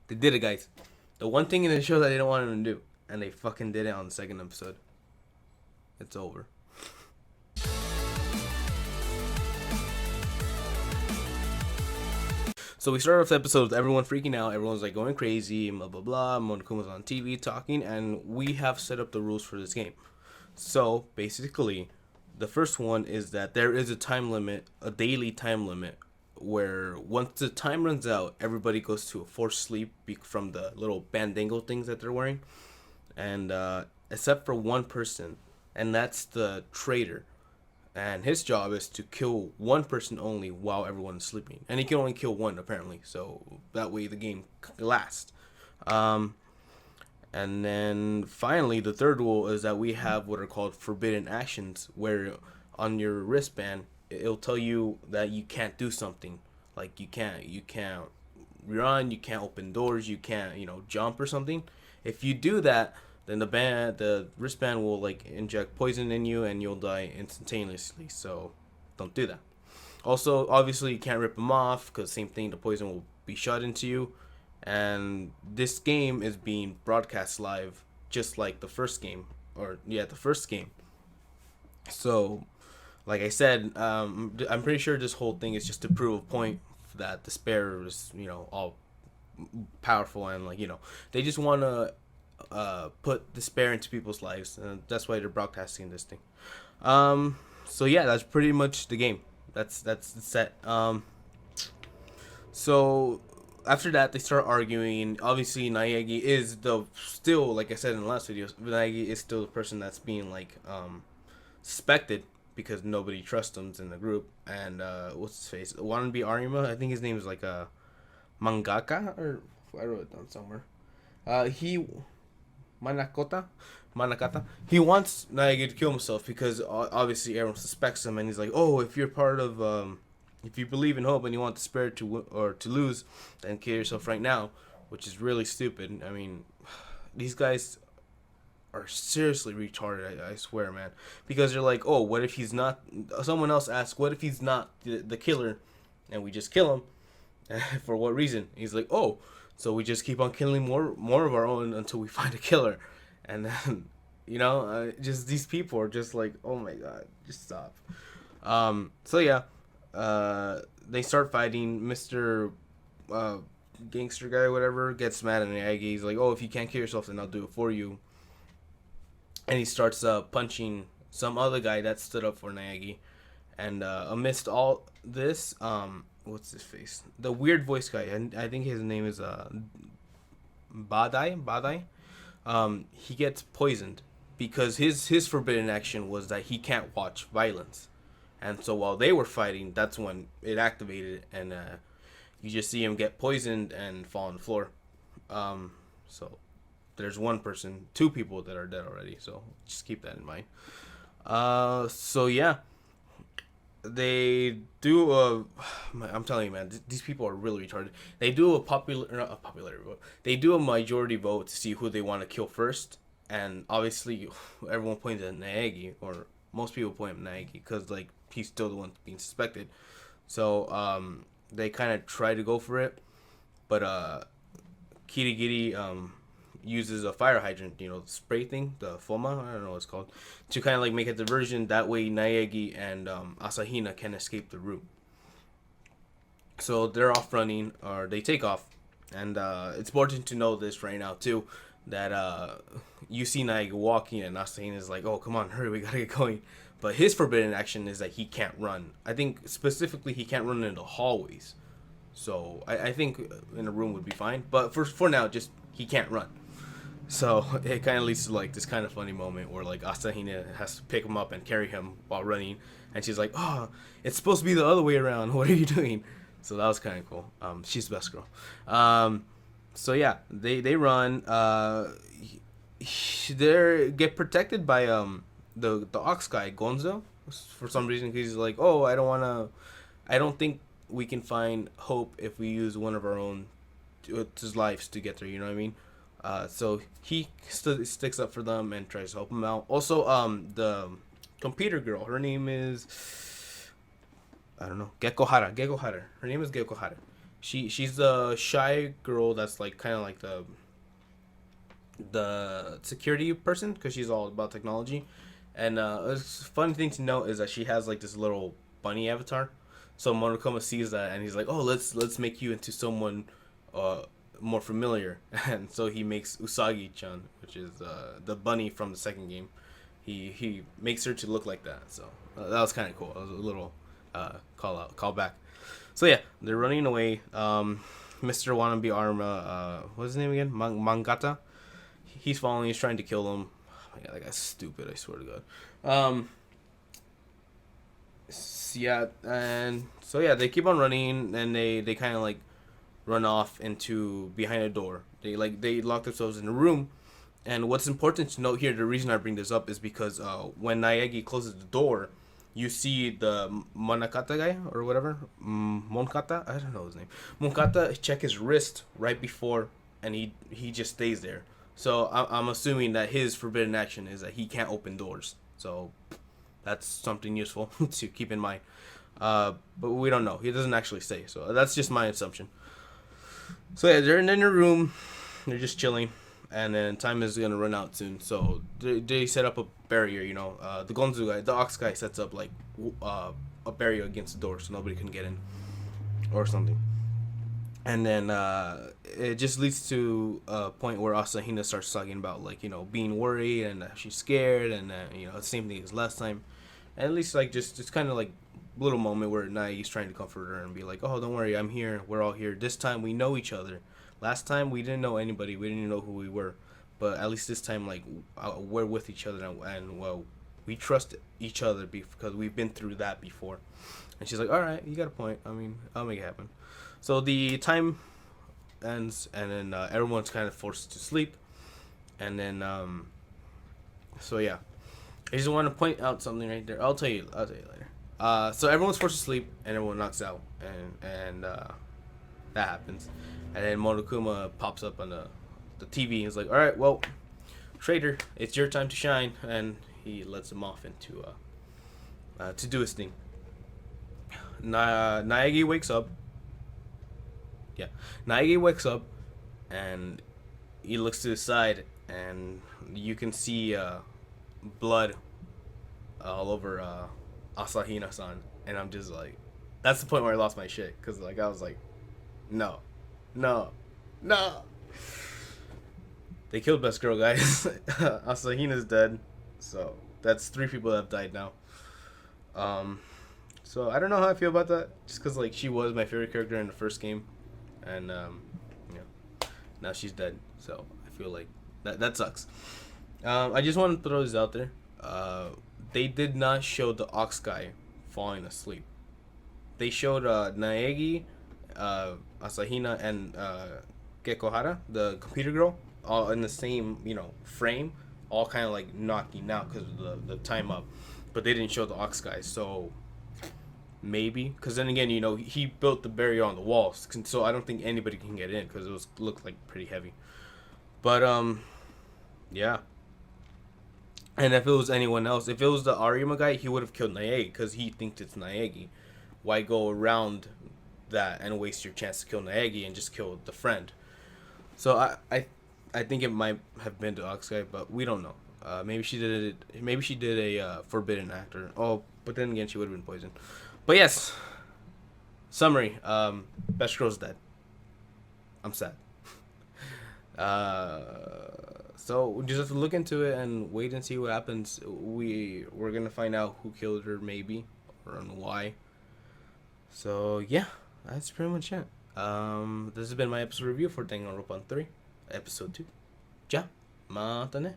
They did it, guys. The one thing in the show that they don't want them to do, and they fucking did it on the second episode. It's over. So we started off the episode with everyone freaking out. Everyone's like going crazy, blah blah blah. Monokuma's on TV talking, and we have set up the rules for this game. So basically, the first one is that there is a time limit, a daily time limit, where once the time runs out, everybody goes to a forced sleep from the little bandangle things that they're wearing, and except for one person, and that's the traitor. And his job is to kill one person only while everyone is sleeping, and he can only kill one apparently, so that way the game lasts. And then finally, the third rule is that we have what are called forbidden actions, where on your wristband it'll tell you that you can't do something, like you can't run, you can't open doors, you can't jump or something. If you do that, then the wristband will like inject poison in you and you'll die instantaneously. So don't do that. Also, obviously, you can't rip them off because same thing, the poison will be shot into you. And this game is being broadcast live, just like the first game, the first game. So, like I said, I'm pretty sure this whole thing is just to prove a point that the Despair is all powerful, and they just want to put despair into people's lives, and that's why they're broadcasting this thing. So yeah, that's pretty much the game. That's the set. So after that, they start arguing. Obviously, Naegi is still, like I said in the last video, Naegi is still the person that's being suspected because nobody trusts him in the group. And what's his face? Wannabe Arima. I think his name is like a mangaka, or I wrote it down somewhere. He Manakata. He wants Naegi to kill himself because obviously everyone suspects him, and he's like, "Oh, if you're part of, if you believe in hope and you want the spirit to lose, then kill yourself right now," which is really stupid. I mean, these guys are seriously retarded. I swear, man. Because they're like, "Oh, what if he's not?" Someone else asks, "What if he's not the killer, and we just kill him? For what reason?" He's like, "Oh." So we just keep on killing more of our own until we find a killer. And then, just these people are just like, oh my god, just stop. So yeah, they start fighting. Mr. Gangster guy, whatever, gets mad at Naegi. He's like, oh, if you can't kill yourself, then I'll do it for you. And he starts punching some other guy that stood up for Naegi. And amidst all this, what's his face? The weird voice guy. And I think his name is Badai. He gets poisoned because his forbidden action was that he can't watch violence. And so while they were fighting, that's when it activated, and you just see him get poisoned and fall on the floor. So there's two people that are dead already. So just keep that in mind. So yeah. They do I'm telling you, man, these people are really retarded. They do a popularity vote. They do a majority vote to see who they want to kill first, and obviously everyone points at Naegi, or most people point at Naegi because he's still the one being suspected. So they kind of try to go for it, but Kirigiri uses a fire hydrant, the spray thing, the Foma, I don't know what it's called, to kind of make a diversion. That way Naegi and Asahina can escape the room. So they're off running, or they take off. And it's important to know this right now too, that you see Naegi walking and Asahina is like, oh, come on, hurry, we gotta get going. But his forbidden action is that he can't run. I think specifically he can't run in the hallways. So I think in a room would be fine. But for now, just he can't run. So it kind of leads to this kind of funny moment where Asahina has to pick him up and carry him while running, and she's like, "Oh, it's supposed to be the other way around. What are you doing?" So that was kind of cool. She's the best girl. So yeah, they run. They get protected by the ox guy Gonzo for some reason. He's like, "Oh, I don't think we can find hope if we use one of our own his lives to get there." You know what I mean? So he sticks up for them and tries to help them out. Also, the computer girl, her name is, I don't know, Gecko Hara. Her name is Gecko Hara. She's the shy girl that's like kind of like the security person because she's all about technology. And a fun thing to note is that she has like this little bunny avatar. So Monokuma sees that and he's like, "Oh, let's make you into someone uh, more familiar." And so he makes Usagi-chan, which is the bunny from the second game. He makes her to look like that. So that was kind of cool. It was a little call back. So yeah, they're running away. Mr. Wannabe Arma, what's his name again? Mangata. He's following. He's trying to kill him. Oh my god, that guy's stupid. I swear to God. Yeah, and so yeah, they keep on running, and they kind of like run off into behind a door. They lock themselves in a room. And what's important to note here, the reason I bring this up is because when Naegi closes the door, you see the Monakata guy or whatever, Monkata, I don't know his name. Monkata check his wrist right before, and he just stays there. So I'm assuming that his forbidden action is that he can't open doors. So that's something useful to keep in mind. But we don't know. He doesn't actually say. So that's just my assumption. So yeah, they're in their room. They're just chilling. And then time is gonna run out soon. So they set up a barrier. The Gonzu guy, the Ox guy, sets up like a barrier against the door so nobody can get in, or something. And then it just leads to a point where Asahina starts talking about like being worried and she's scared and the same thing as last time. And at least like just kind of like little moment where Nai's trying to comfort her and be like, "Oh, don't worry, I'm here. We're all here. This time we know each other. Last time we didn't know anybody. We didn't even know who we were, but at least this time like we're with each other and well, we trust each other because we've been through that before." And she's like, "All right, you got a point. I mean, I'll make it happen." So the time ends, and then everyone's kind of forced to sleep, and then so yeah, I just want to point out something right there. I'll tell you later. So everyone's forced to sleep, and everyone knocks out, and that happens, and then Monokuma pops up on the TV and is like, "All right, well, Trader, it's your time to shine," and he lets him off into to do his thing. Naegi wakes up. Yeah, Naegi wakes up, and he looks to the side, and you can see blood all over Asahina-san, and I'm just like, that's the point where I lost my shit, because like I was like, no, no, no. They killed best girl, guys. Asahina's dead, so that's 3 people that have died now. So I don't know how I feel about that, just because like she was my favorite character in the first game, and now she's dead, so I feel like that sucks. I just want to throw this out there. They did not show the Ox guy falling asleep. They showed Naegi, Asahina, and Gekohara, the computer girl, all in the same frame, all kind of like knocking out because of the time up, but they didn't show the Ox guy. So maybe, because then again, he built the barrier on the walls, so I don't think anybody can get in because it looked like pretty heavy. But yeah. And if it was anyone else, if it was the Arima guy, he would have killed Naegi because he thinks it's Naegi. Why go around that and waste your chance to kill Naegi and just kill the friend? So I think it might have been the Ox guy, but we don't know. Maybe she did it. Maybe she did a forbidden actor. Oh, but then again, she would have been poisoned. But yes. Summary. Best girl's dead. I'm sad. So we just have to look into it and wait and see what happens. We're gonna find out who killed her, maybe, or and why. So yeah, that's pretty much it. This has been my episode review for Danganronpa 3, episode 2. Ja, mata ne.